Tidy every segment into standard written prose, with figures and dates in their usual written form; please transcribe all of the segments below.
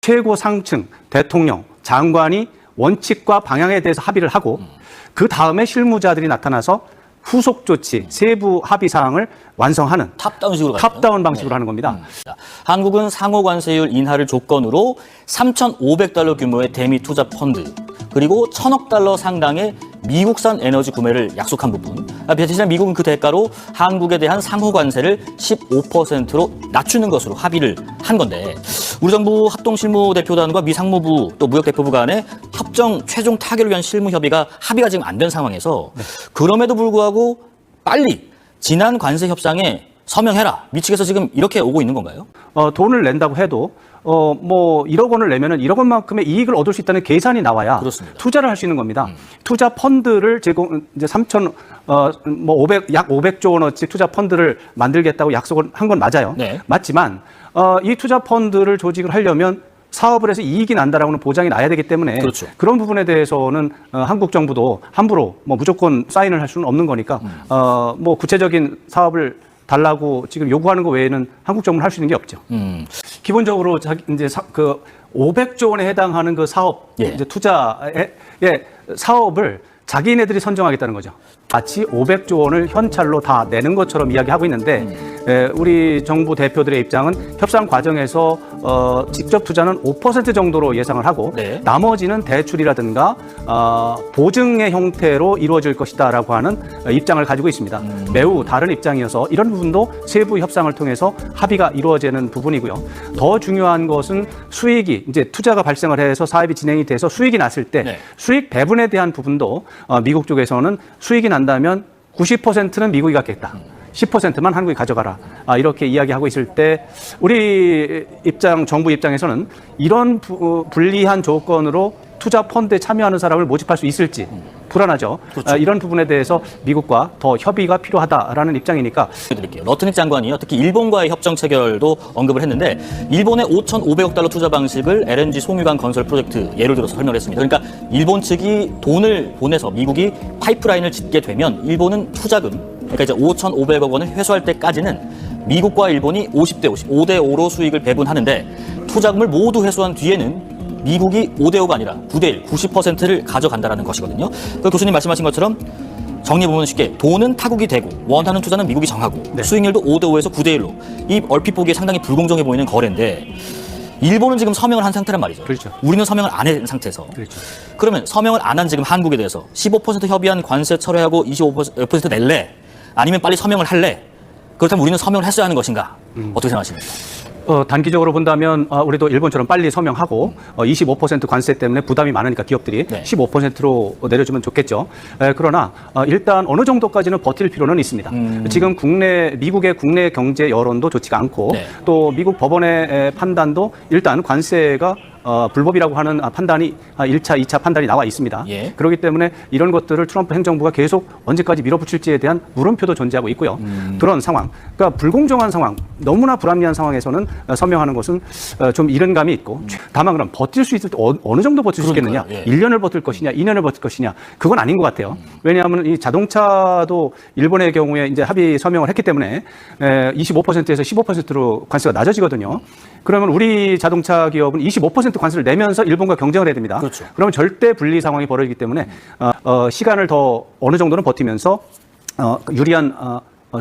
최고 상층 대통령, 장관이 원칙과 방향에 대해서 합의를 하고 그 다음에 실무자들이 나타나서 후속 조치, 세부 합의 사항을 완성하는 탑다운 방식으로 하는 겁니다. 한국은 상호 관세율 인하를 조건으로 3,500달러 규모의 대미 투자 펀드 그리고 1,000억 달러 상당의 미국산 에너지 구매를 약속한 부분. 대신 미국은 그 대가로 한국에 대한 상호 관세를 15%로 낮추는 것으로 합의를 한 건데 우리 정부 합동실무대표단과 미 상무부 또 무역대표부 간의 협정 최종 타결을 위한 실무 협의가 합의가 지금 안 된 상황에서 그럼에도 불구하고 빨리 지난 관세 협상에 서명해라. 미 측에서 지금 이렇게 오고 있는 건가요? 돈을 낸다고 해도 뭐 1억 원을 내면은 1억 원만큼의 이익을 얻을 수 있다는 계산이 나와야 그렇습니다. 투자를 할 수 있는 겁니다. 투자 펀드를 제공 이제 약 500조 원어치 투자 펀드를 만들겠다고 약속을 한 건 맞아요. 네. 맞지만 이 투자 펀드를 조직을 하려면 사업을 해서 이익이 난다라고는 보장이 나야 되기 때문에 그렇죠. 그런 부분에 대해서는 한국 정부도 함부로 뭐 무조건 사인을 할 수는 없는 거니까 뭐 구체적인 사업을 달라고 지금 요구하는 거 외에는 한국 정부는 할 수 있는 게 없죠. 기본적으로 이제 그 500조 원에 해당하는 그 사업 이제 투자의 사업을 자기네들이 선정하겠다는 거죠. 마치 500조 원을 현찰로 다 내는 것처럼 이야기하고 있는데 우리 정부 대표들의 입장은 협상 과정에서 직접 투자는 5% 정도로 예상을 하고 네. 나머지는 대출이라든가 보증의 형태로 이루어질 것이다라고 하는 입장을 가지고 있습니다. 매우 다른 입장이어서 이런 부분도 세부 협상을 통해서 합의가 이루어지는 부분이고요. 더 중요한 것은 수익이 이제 투자가 발생을 해서 사업이 진행이 돼서 수익이 났을 때 네. 수익 배분에 대한 부분도 미국 쪽에서는 수익이 난다면 90%는 미국이 갖겠다. 10%만 한국이 가져가라. 이렇게 이야기하고 있을 때 우리 정부 입장에서는 이런 불리한 조건으로 투자 펀드에 참여하는 사람을 모집할 수 있을지 불안하죠. 그렇죠. 이런 부분에 대해서 미국과 더 협의가 필요하다라는 입장이니까. 드릴게요. 러트닉 장관이요. 특히 일본과의 협정 체결도 언급을 했는데 일본의 5,500억 달러 투자 방식을 LNG 송유관 건설 프로젝트 예를 들어서 설명을 했습니다. 그러니까 일본 측이 돈을 보내서 미국이 파이프라인을 짓게 되면 일본은 투자금, 그러니까 이제 5,500억 원을 회수할 때까지는 미국과 일본이 50대 50, 5대 5로 수익을 배분하는데 투자금을 모두 회수한 뒤에는 미국이 5대 5가 아니라 9대 1, 90%를 가져간다는 것이거든요. 그 교수님 말씀하신 것처럼 정리해보면 쉽게 돈은 타국이 되고 원하는 투자는 미국이 정하고 네. 수익률도 5대 5에서 9대 1로 이 얼핏 보기에 상당히 불공정해 보이는 거래인데 일본은 지금 서명을 한 상태란 말이죠. 그렇죠. 우리는 서명을 안 한 상태에서. 그렇죠. 그러면 서명을 안 한 지금 한국에 대해서 15% 협의한 관세 철회하고 25% 낼래? 아니면 빨리 서명을 할래? 그렇다면 우리는 서명을 했어야 하는 것인가? 어떻게 생각하십니까? 단기적으로 본다면 우리도 일본처럼 빨리 서명하고 25% 관세 때문에 부담이 많으니까 기업들이 네. 15%로 내려주면 좋겠죠. 그러나 일단 어느 정도까지는 버틸 필요는 있습니다. 지금 미국의 국내 경제 여론도 좋지가 않고 네. 또 미국 법원의 판단도 일단 관세가 불법이라고 하는 판단이 1차, 2차 판단이 나와 있습니다. 예. 그렇기 때문에 이런 것들을 트럼프 행정부가 계속 언제까지 밀어붙일지에 대한 물음표도 존재하고 있고요. 그런 상황, 그러니까 불공정한 상황, 너무나 불합리한 상황에서는 서명하는 것은 좀 이른 감이 있고 다만 그럼 버틸 수 있을 때 어느 정도 버틸 수 있겠느냐? 예. 1년을 버틸 것이냐, 2년을 버틸 것이냐? 그건 아닌 것 같아요. 왜냐하면 이 자동차도 일본의 경우에 이제 합의 서명을 했기 때문에 25%에서 15%로 관세가 낮아지거든요. 그러면 우리 자동차 기업은 25% 관세를 내면서 일본과 경쟁을 해야 됩니다. 그렇죠. 그러면 절대 분리 상황이 벌어지기 때문에 시간을 더 어느 정도는 버티면서 유리한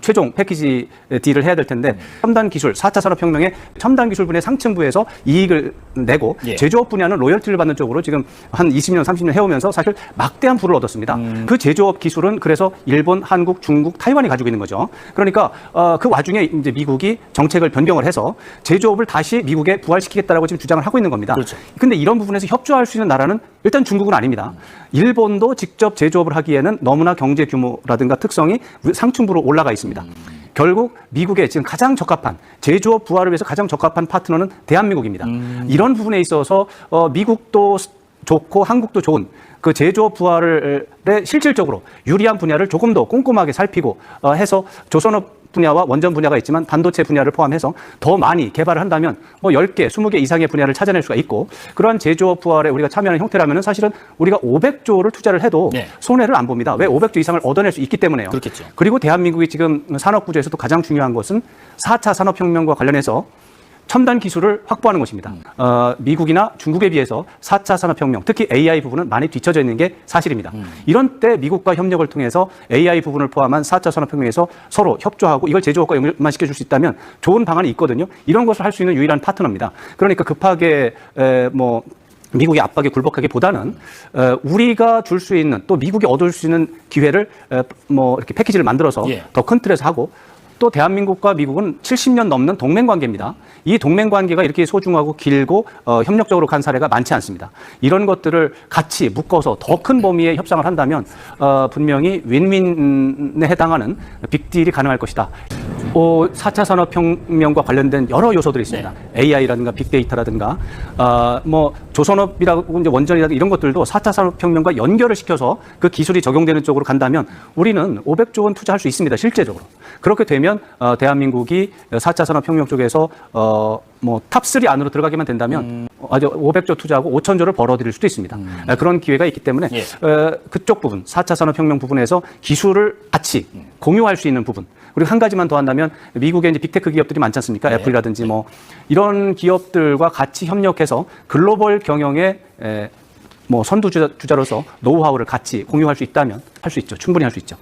최종 패키지 딜을 해야 될 텐데 첨단 기술, 4차 산업혁명의 첨단 기술 분야 상층부에서 이익을 내고 예. 제조업 분야는 로열티를 받는 쪽으로 지금 한 20년, 30년 해오면서 사실 막대한 부를 얻었습니다. 그 제조업 기술은 그래서 일본, 한국, 중국, 타이완이 가지고 있는 거죠. 그러니까 그 와중에 이제 미국이 정책을 변경을 해서 제조업을 다시 미국에 부활시키겠다라고 지금 주장을 하고 있는 겁니다. 그렇죠. 근데 이런 부분에서 협조할 수 있는 나라는 일단 중국은 아닙니다. 일본도 직접 제조업을 하기에는 너무나 경제 규모라든가 특성이 상층부로 올라가 있습니다. 결국 미국에 지금 가장 적합한 제조업 부활을 위해서 가장 적합한 파트너는 대한민국입니다. 이런 부분에 있어서 미국도 좋고 한국도 좋은 그 제조업 부활에 실질적으로 유리한 분야를 조금 더 꼼꼼하게 살피고 해서 조선업 분야와 원전 분야가 있지만 반도체 분야를 포함해서 더 많이 개발을 한다면 뭐 10개, 20개 이상의 분야를 찾아낼 수가 있고 그러한 제조업 부활에 우리가 참여하는 형태라면 사실은 우리가 500조를 투자를 해도 네. 손해를 안 봅니다. 왜 500조 이상을 얻어낼 수 있기 때문에요. 그렇겠죠. 그리고 대한민국이 지금 산업 구조에서도 가장 중요한 것은 4차 산업혁명과 관련해서 첨단 기술을 확보하는 것입니다. 미국이나 중국에 비해서 4차 산업혁명, 특히 AI 부분은 많이 뒤처져 있는 게 사실입니다. 이런 때 미국과 협력을 통해서 AI 부분을 포함한 4차 산업혁명에서 서로 협조하고 이걸 제조업과 연결시켜 줄 수 있다면 좋은 방안이 있거든요. 이런 것을 할 수 있는 유일한 파트너입니다. 그러니까 급하게 미국의 압박에 굴복하기보다는 우리가 줄 수 있는 또 미국이 얻을 수 있는 기회를 이렇게 패키지를 만들어서 예. 더 큰 틀에서 하고 또 대한민국과 미국은 70년 넘는 동맹 관계입니다. 이 동맹 관계가 이렇게 소중하고 길고 협력적으로 간 사례가 많지 않습니다. 이런 것들을 같이 묶어서 더 큰 범위의 협상을 한다면 분명히 윈윈에 해당하는 빅딜이 가능할 것이다. 4차 산업혁명과 관련된 여러 요소들이 있습니다. AI라든가 빅데이터라든가 조선업이라고 이제 원전이라든가 이런 것들도 4차 산업혁명과 연결을 시켜서 그 기술이 적용되는 쪽으로 간다면 우리는 500조 원 투자할 수 있습니다. 실제적으로. 그렇게 되면 대한민국이 4차 산업혁명 쪽에서 탑3 안으로 들어가기만 된다면 아주 500조 투자하고 5천조를 벌어들일 수도 있습니다. 그런 기회가 있기 때문에 예. 그쪽 부분, 4차 산업혁명 부분에서 기술을 같이 공유할 수 있는 부분. 그리고 한 가지만 더 한다면 미국에 이제 빅테크 기업들이 많지 않습니까? 네. 애플이라든지 이런 기업들과 같이 협력해서 글로벌 경영의 선두주자로서 노하우를 같이 공유할 수 있다면 할 수 있죠. 충분히 할 수 있죠.